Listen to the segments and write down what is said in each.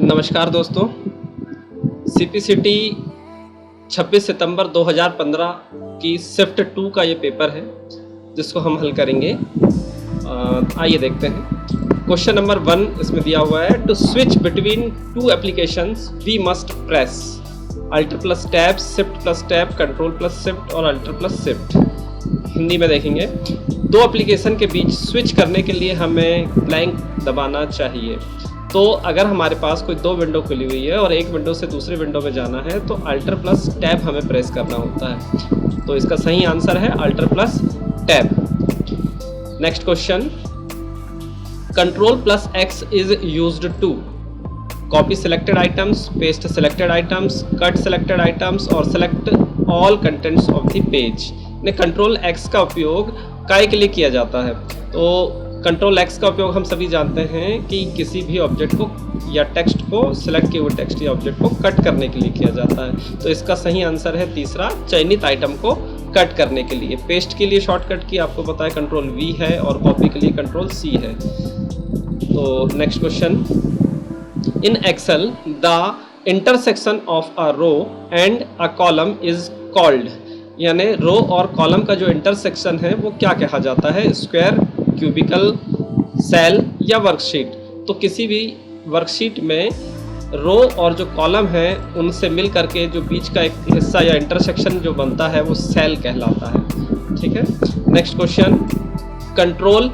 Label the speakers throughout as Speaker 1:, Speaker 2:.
Speaker 1: नमस्कार दोस्तों, सीपीसीटी 26 सितंबर 2015 की शिफ्ट 2 का ये पेपर है जिसको हम हल करेंगे। आइए देखते हैं। क्वेश्चन नंबर 1 इसमें दिया हुआ है, to switch between two applications we must press alter plus tab, shift plus tab, control plus shift और अल्टर प्लस शिफ्ट। हिंदी में देखेंगे, दो एप्लीकेशन के बीच स्विच करने के लिए हमें ब्लैंक दबाना चाहिए। तो अगर हमारे पास कोई दो विंडो खुली हुई है और एक विंडो से दूसरी विंडो में जाना है तो अल्टर प्लस टैब हमें प्रेस करना होता है। तो इसका सही आंसर है alter plus tab. Next question, control plus X is used to copy selected items, paste selected items, cut selected items और select all contents of the page. ने कंट्रोल एक्स का उपयोग काय के लिए किया जाता है? तो कंट्रोल एक्स का उपयोग हम सभी जानते हैं कि किसी भी ऑब्जेक्ट को या टेक्स्ट को, सिलेक्ट किए हुए टेक्स्ट या ऑब्जेक्ट को कट करने के लिए किया जाता है। तो इसका सही आंसर है तीसरा, चयनित आइटम को कट करने के लिए। पेस्ट के लिए शॉर्टकट की आपको पता है कंट्रोल वी है और कॉपी के लिए कंट्रोल सी है। तो next question, in Excel the intersection of a row and a column is called, यानी रो और कॉलम का जो इंटरसेक्शन है वो क्या कहा जाता है? स्क्वायर, क्यूबिकल, सेल या वर्कशीट। तो किसी भी वर्कशीट में रो और जो कॉलम है उनसे मिल करके जो बीच का एक हिस्सा या इंटरसेक्शन जो बनता है वो सेल कहलाता है। ठीक है। Next question, control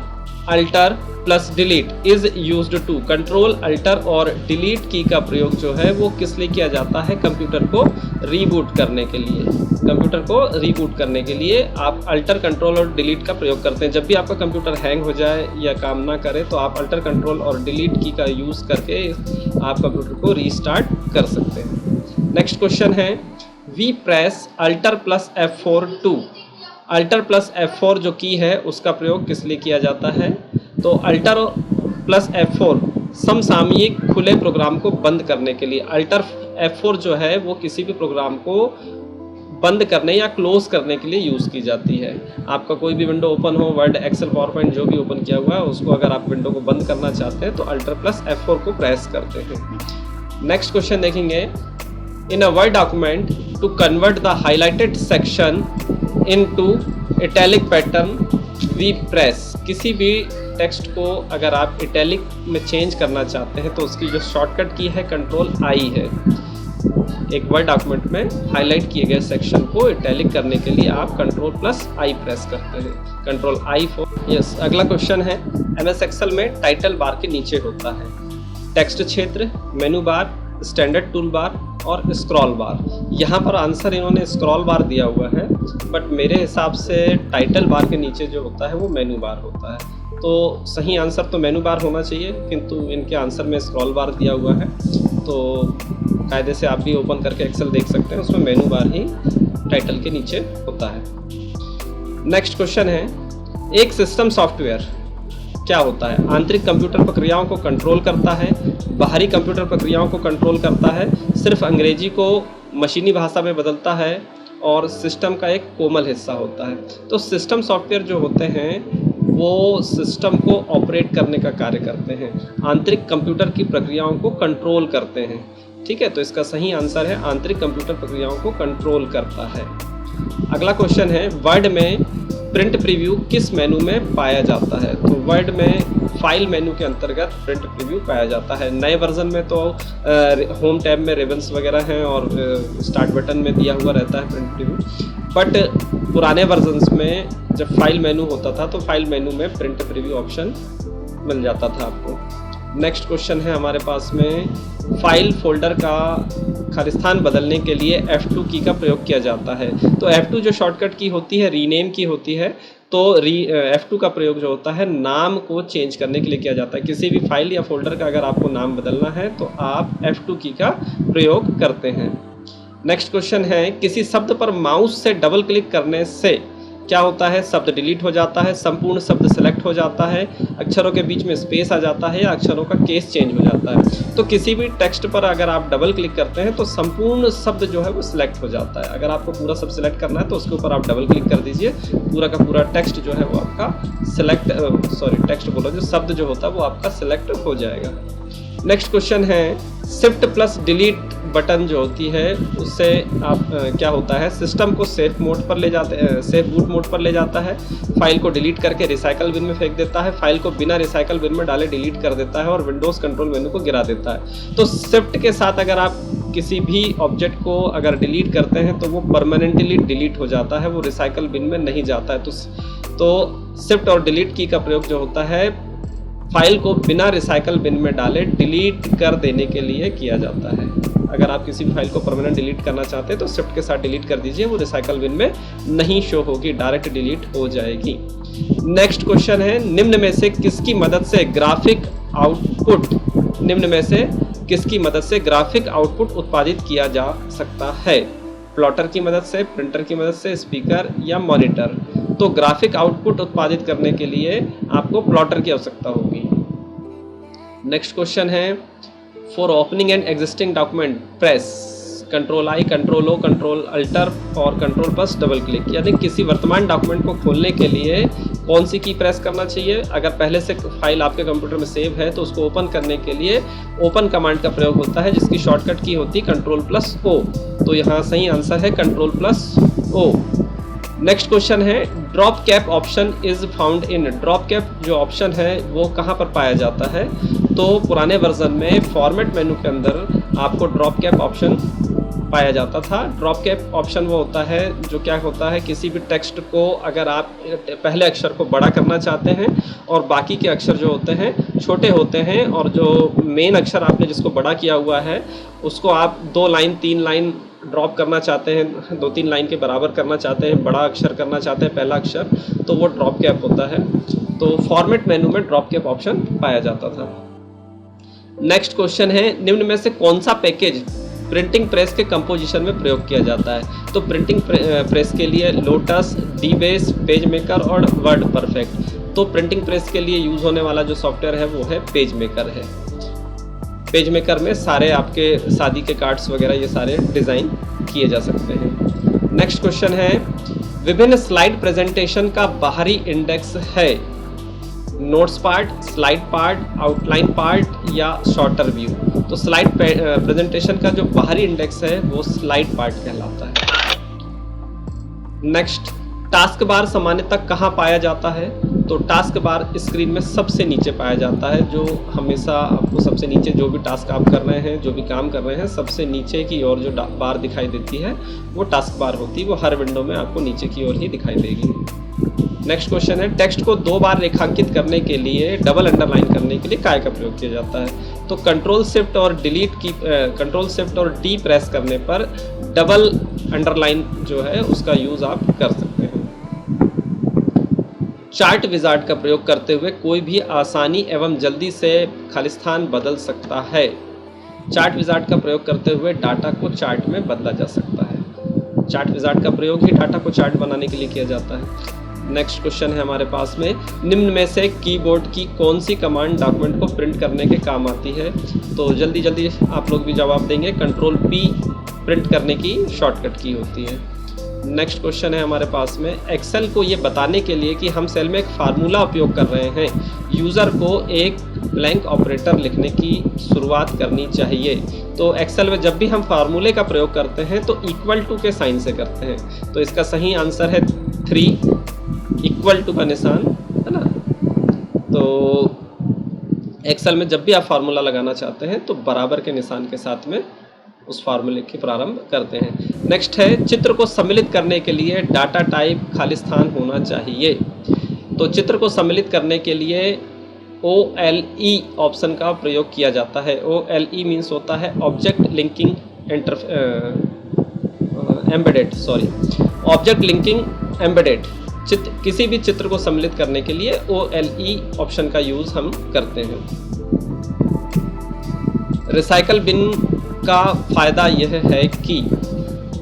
Speaker 1: alter plus delete is used to. Control alter और डिलीट की का प्रयोग जो है वो किस लिए किया जाता है? कंप्यूटर को रीबूट करने के लिए। कंप्यूटर को रीबूट करने के लिए आप अल्टर, कंट्रोल और डिलीट का प्रयोग करते हैं। जब भी आपका कंप्यूटर हैंग हो जाए या काम ना करे तो आप अल्टर, कंट्रोल और डिलीट की का यूज़ करके आप कंप्यूटर को रीस्टार्ट कर सकते हैं। नेक्स्ट क्वेश्चन है, we press alter plus F4 to. Alter plus F4 जो की है उसका प्रयोग किस लिए किया जाता है? तो अल्टर प्लस F4 समसामयिक खुले प्रोग्राम को बंद करने के लिए। अल्टर F4 जो है वो किसी भी प्रोग्राम को बंद करने या क्लोज करने के लिए यूज़ की जाती है। आपका कोई भी विंडो ओपन हो, वर्ड, एक्सेल, पावरपॉइंट जो भी ओपन किया हुआ है उसको अगर आप विंडो को बंद करना चाहते हैं तो अल्टर प्लस F4 को प्रेस करते हैं। नेक्स्ट क्वेश्चन देखेंगे, in a word document to convert the highlighted section into italic pattern we press. किसी भी टेक्स्ट को अगर आप इटैलिक में चेंज करना चाहते हैं तो उसकी जो शॉर्टकट की है कंट्रोल आई है। एक वर्ड डॉक्यूमेंट में हाईलाइट किए गए सेक्शन को इटैलिक करने के लिए आप कंट्रोल प्लस आई प्रेस करते हैं। Control I for yes. अगला क्वेश्चन है, एमएस एक्सेल में टाइटल बार के नीचे होता है टेक्स्ट क्षेत्र, मेनू बार, स्टैंडर्ड टूल बार और स्क्रॉल बार। यहाँ पर आंसर इन्होंने स्क्रॉल बार दिया हुआ है, बट मेरे हिसाब से टाइटल बार के नीचे जो होता है वो मेनू बार होता है। तो सही आंसर तो मेनू बार होना चाहिए, किंतु इनके आंसर में स्क्रॉल बार दिया हुआ है। तो कायदे से आप भी ओपन करके एक्सेल देख सकते हैं, उसमें मेनू बार ही टाइटल के नीचे होता है। नेक्स्ट क्वेश्चन है, एक सिस्टम सॉफ्टवेयर क्या होता है? आंतरिक कंप्यूटर प्रक्रियाओं को कंट्रोल करता है, बाहरी कंप्यूटर प्रक्रियाओं को कंट्रोल करता है, सिर्फ अंग्रेजी को मशीनी भाषा में बदलता है और सिस्टम का एक कोमल हिस्सा होता है। तो सिस्टम सॉफ्टवेयर जो होते हैं वो सिस्टम को ऑपरेट करने का कार्य करते हैं, आंतरिक कंप्यूटर की प्रक्रियाओं को कंट्रोल करते हैं। ठीक है, तो इसका सही आंसर है आंतरिक कंप्यूटर प्रक्रियाओं को कंट्रोल करता है। अगला क्वेश्चन है, वर्ड में प्रिंट प्रीव्यू किस मेनू में पाया जाता है? तो वर्ड में फाइल मेनू के अंतर्गत प्रिंट प्रीव्यू पाया जाता है। नए वर्जन में तो होम टैब में रिबन्स वगैरह हैं और स्टार्ट बटन में दिया हुआ रहता है प्रिंट प्रीव्यू, बट पुराने वर्जन्स में जब फाइल मेनू होता था तो फाइल मेनू में प्रिंट प्रीव्यू ऑप्शन मिल जाता था आपको। नेक्स्ट क्वेश्चन है हमारे पास में, फाइल फोल्डर का खालिस्तान बदलने के लिए F2 की का प्रयोग किया जाता है। तो F2 जो शॉर्टकट की होती है, रीनेम की होती है, तो F2 का प्रयोग जो होता है नाम को चेंज करने के लिए किया जाता है। किसी भी फाइल या फोल्डर का अगर आपको नाम बदलना है तो आप F2 की का प्रयोग करते हैं। नेक्स्ट क्वेश्चन है, किसी शब्द पर माउस से डबल क्लिक करने से क्या होता है, शब्द डिलीट हो जाता है, संपूर्ण शब्द सेलेक्ट हो जाता है, अक्षरों के बीच में स्पेस आ जाता है या अक्षरों का केस चेंज हो जाता है। तो किसी भी टेक्स्ट पर अगर आप डबल क्लिक करते हैं तो संपूर्ण शब्द जो है वो सिलेक्ट हो जाता है। अगर आपको पूरा शब्द सेलेक्ट करना है तो उसके ऊपर आप डबल क्लिक कर दीजिए, पूरा का पूरा टेक्स्ट जो है वो आपका टेक्स्ट बोलो जो शब्द जो होता है वो आपका सिलेक्ट हो जाएगा। नेक्स्ट क्वेश्चन है, शिफ्ट प्लस डिलीट बटन जो होती है उससे आप क्या होता है, सिस्टम को सेफ बूट मोड पर ले जाता है, फाइल को डिलीट करके रिसाइकल बिन में फेंक देता है, फाइल को बिना रिसाइकल बिन में डाले डिलीट कर देता है और विंडोज़ कंट्रोल मेनू को गिरा देता है। तो शिफ्ट के साथ अगर आप किसी भी ऑब्जेक्ट को अगर डिलीट करते हैं तो वो परमानेंटली डिलीट हो जाता है, वो रिसाइकल बिन में नहीं जाता है। तो शिफ्ट और डिलीट की का प्रयोग जो होता है फाइल को बिना रिसाइकल बिन में डाले डिलीट कर देने के लिए किया जाता है। अगर आप किसी भी फाइल को परमानेंट डिलीट करना चाहते हैं तो शिफ्ट के साथ डिलीट कर दीजिए, वो रिसाइकल बिन में नहीं शो होगी, डायरेक्ट डिलीट हो जाएगी। नेक्स्ट क्वेश्चन है, निम्न में से किसकी मदद से ग्राफिक आउटपुट उत्पादित किया जा सकता है? प्लॉटर की मदद से, प्रिंटर की मदद से, स्पीकर या मॉनिटर? तो ग्राफिक आउटपुट उत्पादित करने के लिए आपको प्लॉटर की आवश्यकता होगी। नेक्स्ट क्वेश्चन है, for opening and existing document press Ctrl+I, Ctrl+O, Ctrl+Alt और Ctrl+ डबल क्लिक। यानी किसी वर्तमान डॉक्यूमेंट को खोलने के लिए कौन सी की प्रेस करना चाहिए? अगर पहले से फाइल आपके कंप्यूटर में सेव है तो उसको ओपन करने के लिए ओपन कमांड का प्रयोग होता है, जिसकी शॉर्टकट की होती है Ctrl+O। तो यहाँ सही आंसर है Ctrl+O। नेक्स्ट क्वेश्चन है, drop cap option is found in. Drop cap जो ऑप्शन है वो कहाँ पर पाया जाता है? तो पुराने वर्जन में फॉर्मेट मेनू के अंदर आपको ड्रॉप कैप ऑप्शन पाया जाता था। ड्रॉप कैप ऑप्शन वो होता है जो क्या होता है, किसी भी टेक्स्ट को अगर आप पहले अक्षर को बड़ा करना चाहते हैं और बाकी के अक्षर जो होते हैं छोटे होते हैं, और जो मेन अक्षर आपने जिसको बड़ा किया हुआ है उसको आप 2 लाइन 3 लाइन ड्रॉप करना चाहते हैं, 2-3 लाइन के बराबर करना चाहते हैं, बड़ा अक्षर करना चाहते हैं पहला अक्षर, तो वो ड्रॉप कैप होता है। तो फॉर्मेट मेनू में ड्रॉप कैप ऑप्शन पाया जाता था। नेक्स्ट क्वेश्चन है, निम्न में से कौन सा पैकेज प्रिंटिंग प्रेस के कंपोजिशन में प्रयोग किया जाता है? तो प्रिंटिंग प्रेस के लिए लोटस, डीबेस, पेज मेकर और वर्ड परफेक्ट। तो प्रिंटिंग प्रेस के लिए यूज़ होने वाला जो सॉफ्टवेयर है वो है पेज मेकर है। पेज मेकर में सारे आपके शादी के कार्ड्स वगैरह ये सारे डिज़ाइन किए जा सकते हैं। नेक्स्ट क्वेश्चन है, विभिन्न स्लाइड प्रेजेंटेशन का बाहरी इंडेक्स है? Notes part, slide part, outline part या शॉर्टर व्यू? तो स्लाइड प्रेजेंटेशन का जो बाहरी इंडेक्स है वो स्लाइड पार्ट कहलाता है। नेक्स्ट, टास्क बार सामान्यतः कहाँ पाया जाता है? तो टास्क बार स्क्रीन में सबसे नीचे पाया जाता है, जो हमेशा आपको सबसे नीचे जो भी टास्क आप कर रहे हैं, जो भी काम कर रहे हैं, सबसे नीचे की ओर जो बार दिखाई देती है वो टास्क बार होती है। वो हर विंडो में आपको नीचे की ओर ही दिखाई देगी। नेक्स्ट क्वेश्चन है, टेक्स्ट को 2 बार रेखांकित करने के लिए, डबल अंडरलाइन करने के लिए काय का प्रयोग किया जाता है? तो कंट्रोल शिफ्ट और डी प्रेस करने पर डबल अंडरलाइन जो है उसका यूज़ आप कर सकते हैं। चार्ट विजार्ड का प्रयोग करते हुए कोई भी आसानी एवं जल्दी से खालिस्तान बदल सकता है। चार्ट विजार्ड का प्रयोग करते हुए डाटा को चार्ट में बदला जा सकता है। चार्ट विजार्ड का प्रयोग ही डाटा को चार्ट बनाने के लिए किया जाता है। नेक्स्ट क्वेश्चन है हमारे पास में, निम्न में से कीबोर्ड की कौन सी कमांड डॉक्यूमेंट को प्रिंट करने के काम आती है? तो जल्दी जल्दी आप लोग भी जवाब देंगे। Ctrl+P प्रिंट करने की शॉर्टकट की होती है। नेक्स्ट क्वेश्चन है हमारे पास में, एक्सेल को ये बताने के लिए कि हम सेल में एक फार्मूला उपयोग कर रहे हैं, यूज़र को एक ब्लैंक ऑपरेटर लिखने की शुरुआत करनी चाहिए। तो एक्सेल में जब भी हम फार्मूले का प्रयोग करते हैं तो इक्वल टू के साइन से करते हैं। तो इसका सही आंसर है 3, इक्वल टू का निशान है ना। तो एक्सेल में जब भी आप फार्मूला लगाना चाहते हैं तो बराबर के निशान के साथ में उस फार्मूले की प्रारंभ करते हैं। नेक्स्ट है, चित्र को सम्मिलित करने के लिए डाटा टाइप खालिस्तान होना चाहिए। तो चित्र को सम्मिलित करने के लिए OLE ऑप्शन का प्रयोग किया जाता है। OLE मीन्स होता है object linking object linking embedded. किसी भी चित्र को सम्मिलित करने के लिए OLE ऑप्शन का यूज़ हम करते हैं। रिसाइकल बिन का फ़ायदा यह है कि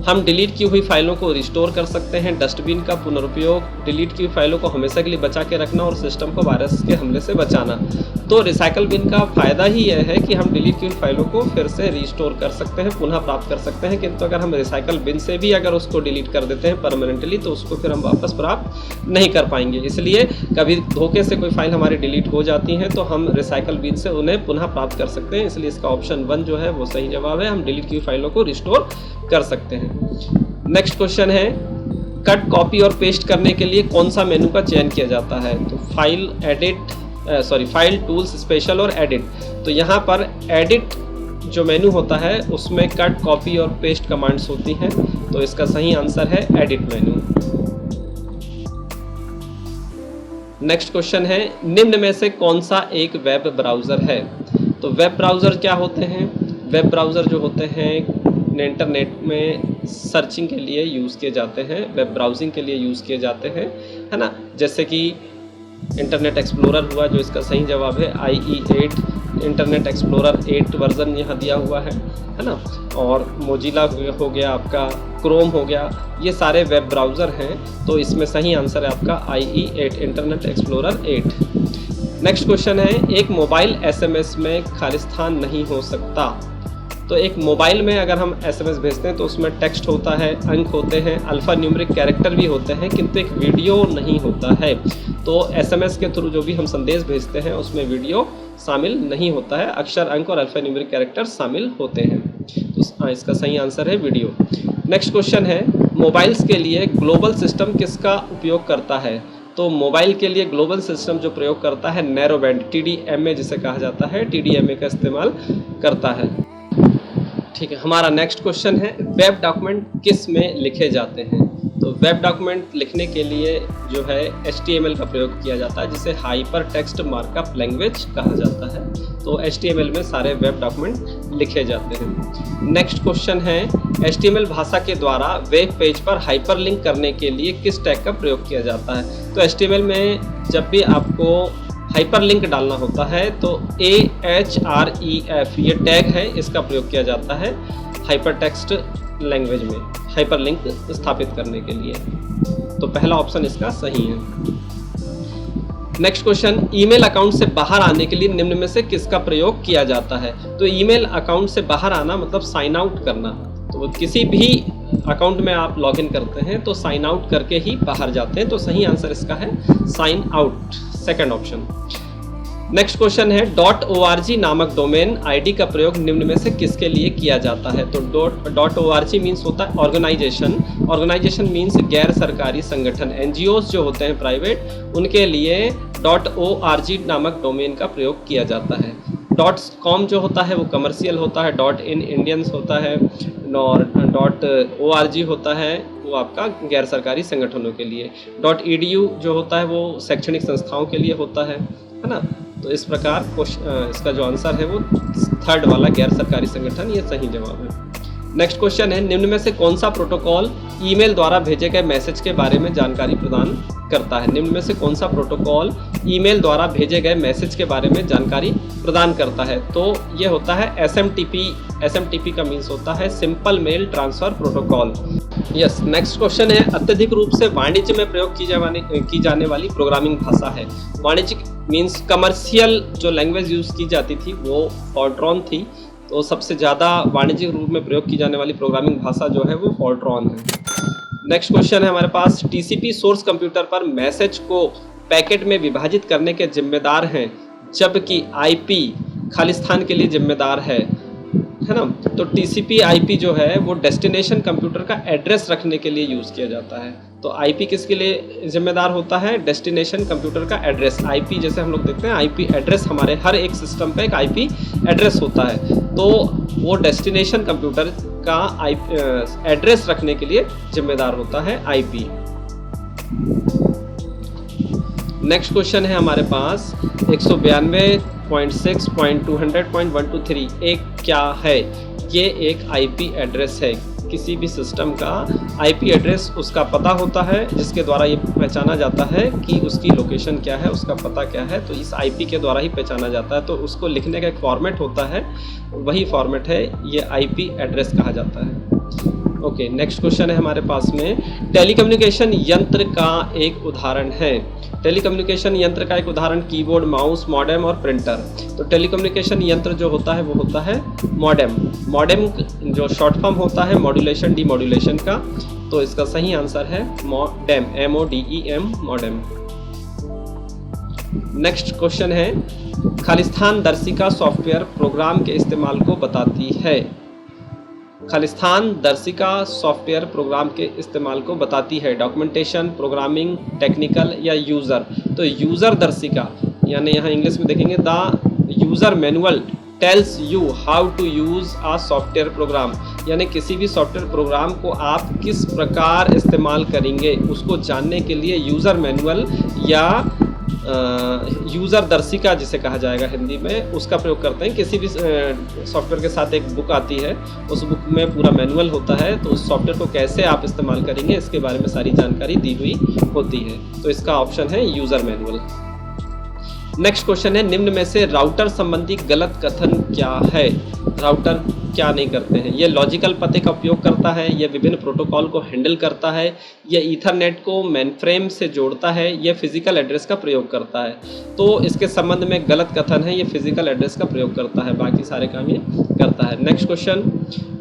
Speaker 1: हम डिलीट की हुई फाइलों को रिस्टोर कर सकते हैं। डस्टबिन का पुनरुपयोग, डिलीट की हुई फाइलों को हमेशा के लिए बचा के रखना और सिस्टम को वायरस के हमले से बचाना। तो रिसाइकल बिन का फ़ायदा ही यह है कि हम डिलीट की हुई फाइलों को फिर से रिस्टोर कर सकते हैं, पुनः प्राप्त कर सकते हैं। किंतु अगर हम रिसाइकल बिन से भी अगर उसको डिलीट कर देते हैं परमानेंटली, तो उसको फिर हम वापस प्राप्त नहीं कर पाएंगे। इसलिए कभी धोखे से कोई फाइल हमारी डिलीट हो जाती है तो हम रिसाइकल बिन से उन्हें पुनः प्राप्त कर सकते हैं। इसलिए इसका ऑप्शन 1 जो है वो सही जवाब है। हम डिलीट की हुई फाइलों को रिस्टोर कर सकते हैं। नेक्स्ट क्वेश्चन है, कट, कॉपी और पेस्ट करने के लिए कौन सा मेनू का चयन किया जाता है? तो फाइल, टूल्स, स्पेशल और एडिट। तो यहाँ पर एडिट जो मेनू होता है उसमें कट, कॉपी और पेस्ट कमांड्स होती हैं, तो इसका सही आंसर है एडिट मेनू। नेक्स्ट क्वेश्चन है, निम्न में से कौन सा एक वेब ब्राउज़र है? तो वेब ब्राउज़र क्या होते हैं? वेब ब्राउज़र जो होते हैं इंटरनेट में सर्चिंग के लिए यूज़ किए जाते हैं, वेब ब्राउजिंग के लिए यूज़ किए जाते हैं, है ना। जैसे कि इंटरनेट एक्सप्लोरर हुआ, जो इसका सही जवाब है IE8, इंटरनेट एक्सप्लोरर 8 वर्जन यहाँ दिया हुआ है ना। और मोजिला हो गया, आपका क्रोम हो गया, ये सारे वेब ब्राउज़र हैं, तो इसमें सही आंसर है आपका IE8, internet explorer 8। Next question है, एक मोबाइल SMS में खालिस्तान नहीं हो सकता। तो एक मोबाइल में अगर हम SMS भेजते हैं तो उसमें टेक्स्ट होता है, अंक होते हैं, अल्फ़ा न्यूमेरिक कैरेक्टर भी होते हैं, किंतु एक वीडियो नहीं होता है। तो SMS के थ्रू जो भी हम संदेश भेजते हैं उसमें वीडियो शामिल नहीं होता है, अक्षर, अंक और अल्फ़ा न्यूमेरिक कैरेक्टर शामिल होते हैं। तो इसका सही आंसर है वीडियो। नेक्स्ट क्वेश्चन है, मोबाइल्स के लिए ग्लोबल सिस्टम किसका उपयोग करता है? तो मोबाइल के लिए ग्लोबल सिस्टम जो प्रयोग करता है नैरो बैंड, TDMA जिसे कहा जाता है, TDMA का इस्तेमाल करता है। ठीक है, हमारा नेक्स्ट क्वेश्चन है, वेब डॉक्यूमेंट किस में लिखे जाते हैं? तो वेब डॉक्यूमेंट लिखने के लिए जो है HTML का प्रयोग किया जाता है, जिसे हाइपर टेक्स्ट मार्कअप लैंग्वेज कहा जाता है। तो HTML में सारे वेब डॉक्यूमेंट लिखे जाते हैं। नेक्स्ट क्वेश्चन है, HTML भाषा के द्वारा वेब पेज पर हाइपरलिंक करने के लिए किस टैग का प्रयोग किया जाता है? तो HTML में जब भी आपको हाइपरलिंक डालना होता है तो AHREF ये टैग है, इसका प्रयोग किया जाता है हाइपर टेक्स्ट लैंग्वेज में हाइपरलिंक स्थापित करने के लिए। तो पहला ऑप्शन इसका सही है। नेक्स्ट क्वेश्चन, ईमेल अकाउंट से बाहर आने के लिए निम्न में से किसका प्रयोग किया जाता है? तो ईमेल अकाउंट से बाहर आना मतलब साइन आउट करना। तो किसी भी अकाउंट में आप लॉगिन करते हैं तो साइन आउट करके ही बाहर जाते हैं, तो सही आंसर इसका है sign out, second option. Next question है, .org नामक डोमेन आईडी का प्रयोग निम्न में से किसके लिए किया जाता है? तो .org मीन्स होता है ऑर्गेनाइजेशन, ऑर्गेनाइजेशन मीन्स गैर सरकारी संगठन, NGOs जो होते हैं प्राइवेट, उनके लिए .org नामक डोमेन का प्रयोग किया जाता है। .com जो होता है वो कमर्शियल होता है, .in इंडियंस होता है, और .org होता है वो आपका गैर सरकारी संगठनों के लिए, .edu जो होता है वो शैक्षणिक संस्थाओं के लिए होता है ना। तो इस प्रकार इसका जो आंसर है वो थर्ड वाला गैर सरकारी संगठन, ये सही जवाब है। नेक्स्ट क्वेश्चन है, निम्न में से कौन सा प्रोटोकॉल ईमेल द्वारा भेजे गए मैसेज के बारे में जानकारी प्रदान करता है? निम्न में से कौन सा प्रोटोकॉल ईमेल द्वारा भेजे गए मैसेज के बारे में जानकारी प्रदान करता है? तो ये होता है SMTP। SMTP का मीन्स होता है simple mail transfer protocol. Yes, next question है, अत्यधिक रूप से वाणिज्य में प्रयोग की जाने वाली प्रोग्रामिंग भाषा है। वाणिज्यिक मीन्स कमर्शियल जो लैंग्वेज यूज़ की जाती थी वो फॉर्ट्रॉन थी, तो सबसे ज़्यादा वाणिज्यिक रूप में प्रयोग की जाने वाली प्रोग्रामिंग भाषा जो है वो फॉर्ट्रॉन है। नेक्स्ट क्वेश्चन है हमारे पास, TCP सोर्स कंप्यूटर पर मैसेज को पैकेट में विभाजित करने के जिम्मेदार हैं, जबकि IP खालिस्तान के लिए जिम्मेदार है ना। तो TCP IP जो है वो डेस्टिनेशन कंप्यूटर का एड्रेस रखने के लिए यूज़ किया जाता है। तो IP किसके लिए जिम्मेदार होता है? डेस्टिनेशन कंप्यूटर का एड्रेस। IP जैसे हम लोग देखते हैं IP एड्रेस, हमारे हर एक सिस्टम पे एक IP एड्रेस होता है, तो वो डेस्टिनेशन कंप्यूटर का एड्रेस रखने के लिए जिम्मेदार होता है IP। नेक्स्ट क्वेश्चन है हमारे पास 192.6.200.123 एक क्या है? ये एक IP एड्रेस है। किसी भी सिस्टम का IP एड्रेस उसका पता होता है, जिसके द्वारा ये पहचाना जाता है कि उसकी लोकेशन क्या है, उसका पता क्या है। तो इस IP के द्वारा ही पहचाना जाता है। तो उसको लिखने का एक फॉर्मेट होता है, वही फॉर्मेट है ये IP एड्रेस कहा जाता है। ओके, नेक्स्ट क्वेश्चन है हमारे पास में, टेलीकम्युनिकेशन यंत्र का एक उदाहरण है। टेलीकम्युनिकेशन यंत्र का एक उदाहरण कीबोर्ड, माउस, मॉडेम और प्रिंटर। तो टेलीकम्युनिकेशन यंत्र जो होता है वो होता है मॉडेम। मॉडेम जो शॉर्ट फॉर्म होता है मॉड्यूलेशन डीमॉड्यूलेशन का, तो इसका सही आंसर है modem, MODEM, modem. Next question है, खालिस्तान दर्शिका सॉफ्टवेयर प्रोग्राम के इस्तेमाल को बताती है। खालिस्तान दर्शिका सॉफ्टवेयर प्रोग्राम के इस्तेमाल को बताती है। डॉक्यूमेंटेशन, प्रोग्रामिंग, टेक्निकल या यूज़र। तो यूज़र दर्शिका यानी यहाँ इंग्लिश में देखेंगे the user manual tells you how to use a software program, यानी किसी भी सॉफ्टवेयर प्रोग्राम को आप किस प्रकार इस्तेमाल करेंगे उसको जानने के लिए यूज़र मैनुअल या यूज़र दर्शिका जिसे कहा जाएगा हिंदी में, उसका प्रयोग करते हैं। किसी भी सॉफ्टवेयर के साथ एक बुक आती है, उस बुक में पूरा मैनुअल होता है, तो उस सॉफ्टवेयर को कैसे आप इस्तेमाल करेंगे इसके बारे में सारी जानकारी दी हुई होती है। तो इसका ऑप्शन है यूज़र मैनुअल। नेक्स्ट क्वेश्चन है, निम्न में से राउटर संबंधी गलत कथन क्या है। राउटर क्या नहीं करते हैं? ये लॉजिकल पते का उपयोग करता है, यह विभिन्न प्रोटोकॉल को हैंडल करता है, यह ईथरनेट को मेनफ्रेम से जोड़ता है, यह फिजिकल एड्रेस का प्रयोग करता है। तो इसके संबंध में गलत कथन है, ये फिजिकल एड्रेस का प्रयोग करता है, बाकी सारे काम ये करता है। नेक्स्ट क्वेश्चन,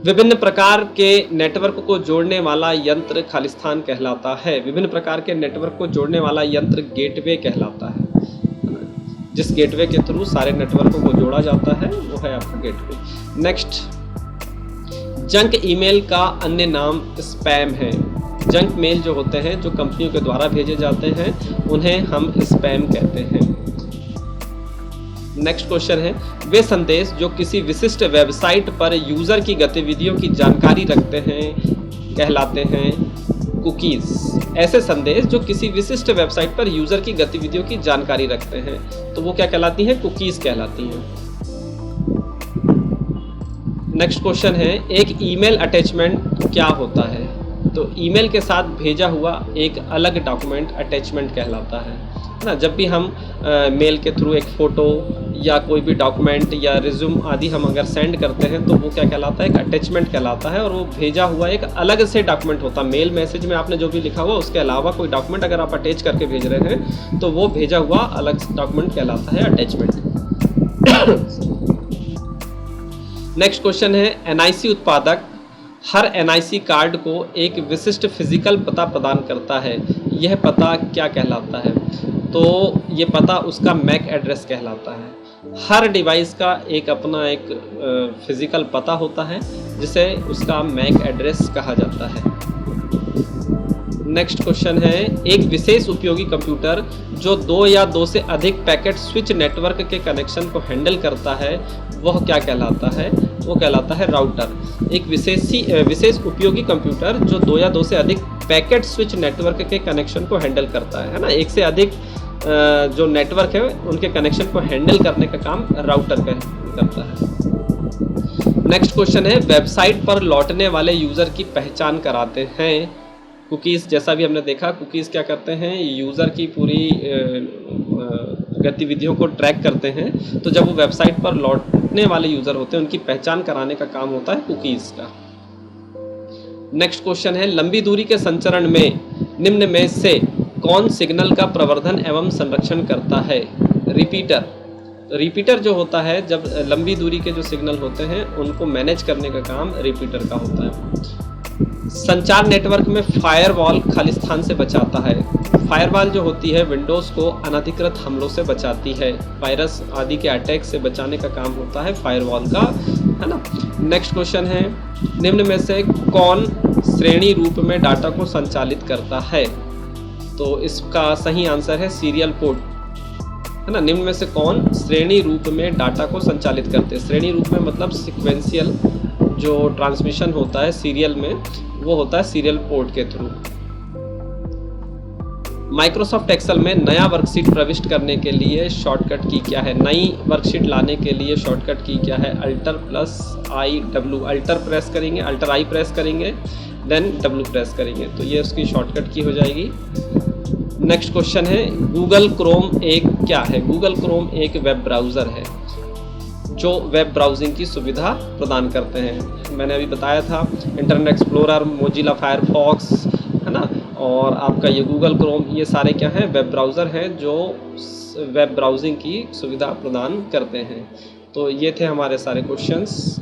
Speaker 1: विभिन्न प्रकार के नेटवर्क को जोड़ने वाला यंत्र खालिस्तान कहलाता है। विभिन्न प्रकार के नेटवर्क को जोड़ने वाला यंत्र गेटवे कहलाता है। जिस गेटवे के थ्रू सारे नेटवर्कों को जोड़ा जाता है वो है आपका गेटवे। नेक्स्ट, जंक ईमेल का अन्य नाम स्पैम है। जंक मेल जो होते हैं जो कंपनियों के द्वारा भेजे जाते हैं उन्हें हम स्पैम कहते हैं। नेक्स्ट क्वेश्चन है, वे संदेश जो किसी विशिष्ट वेबसाइट पर यूजर की गतिविधियों की जानकारी रखते हैं कहलाते हैं कुकीज। ऐसे संदेश जो किसी विशिष्ट वेबसाइट पर यूजर की गतिविधियों की जानकारी रखते हैं तो वो क्या कहलाती हैं? कुकीज कहलाती हैं। नेक्स्ट क्वेश्चन है, एक ईमेल अटैचमेंट क्या होता है? तो ईमेल के साथ भेजा हुआ एक अलग डॉक्यूमेंट अटैचमेंट कहलाता है ना। जब भी हम मेल के थ्रू एक फ़ोटो या कोई भी डॉक्यूमेंट या रिज्यूम आदि हम अगर सेंड करते हैं तो वो क्या कहलाता है? एक अटैचमेंट कहलाता है, और वो भेजा हुआ एक अलग से डॉक्यूमेंट होता है। मेल मैसेज में आपने जो भी लिखा हुआ उसके अलावा कोई डॉक्यूमेंट अगर आप अटैच करके भेज रहे हैं तो वो भेजा हुआ अलग डॉक्यूमेंट कहलाता है अटैचमेंट। नेक्स्ट क्वेश्चन है, NIC उत्पादक हर NIC कार्ड को एक विशिष्ट फिजिकल पता प्रदान करता है। यह पता क्या कहलाता है? तो ये पता उसका मैक एड्रेस कहलाता है। हर डिवाइस का एक अपना एक फिजिकल पता होता है जिसे उसका मैक एड्रेस कहा जाता है। नेक्स्ट क्वेश्चन है, एक विशेष उपयोगी कंप्यूटर जो 2 या 2 से अधिक पैकेट स्विच नेटवर्क के कनेक्शन को हैंडल करता है वह क्या कहलाता है? वो कहलाता है राउटर। एक विशेष उपयोगी कंप्यूटर जो 2 या 2 से अधिक पैकेट स्विच नेटवर्क के कनेक्शन को हैंडल करता है ना। एक से अधिक जो नेटवर्क है उनके कनेक्शन को हैंडल करने का काम राउटर करता है। नेक्स्ट क्वेश्चन है, वेबसाइट पर लौटने वाले यूज़र की पहचान कराते हैं कुकीज़। जैसा भी हमने देखा, कुकीज़ क्या करते हैं? यूज़र की पूरी गतिविधियों को ट्रैक करते हैं। तो जब वो वेबसाइट पर लौटने वाले यूज़र होते हैं उनकी पहचान कराने का काम होता है कुकीज़ का। नेक्स्ट क्वेश्चन है, लंबी दूरी के संचरण में निम्न में से कौन सिग्नल का प्रवर्धन एवं संरक्षण करता है? रिपीटर। रिपीटर जो होता है, जब लंबी दूरी के जो सिग्नल होते हैं उनको मैनेज करने का काम रिपीटर का होता है। संचार नेटवर्क में फायरवॉल खालिस्तान से बचाता है। फायरवॉल जो होती है विंडोज़ को अनधिकृत हमलों से बचाती है। वायरस आदि के अटैक से बचाने का काम होता है फायरवॉल का, है ना। नेक्स्ट क्वेश्चन है, निम्न में से कौन श्रेणी रूप में डाटा को संचालित करता है? तो इसका सही आंसर है सीरियल पोर्ट, है ना। निम्न में से कौन श्रेणी रूप में डाटा को संचालित करते हैं? श्रेणी रूप में मतलब सिक्वेंशियल जो ट्रांसमिशन होता है सीरियल में, वो होता है सीरियल पोर्ट के थ्रू। माइक्रोसॉफ्ट एक्सेल में नया वर्कशीट प्रविष्ट करने के लिए शॉर्टकट की क्या है? नई वर्कशीट लाने के लिए शॉर्टकट की क्या है? Alt+I W। अल्टर प्रेस करेंगे, Alt I प्रेस करेंगे, देन W प्रेस करेंगे, तो ये उसकी शॉर्टकट की हो जाएगी। नेक्स्ट क्वेश्चन है, गूगल क्रोम एक क्या है? गूगल क्रोम एक वेब ब्राउज़र है। जो वेब ब्राउजिंग की सुविधा प्रदान करते हैं। मैंने अभी बताया था इंटरनेट एक्सप्लोरर, मोजिला फायरफॉक्स, है ना, और आपका ये गूगल क्रोम, ये सारे क्या हैं, वेब ब्राउज़र हैं जो वेब ब्राउजिंग की सुविधा प्रदान करते हैं। तो ये थे हमारे सारे क्वेश्चंस।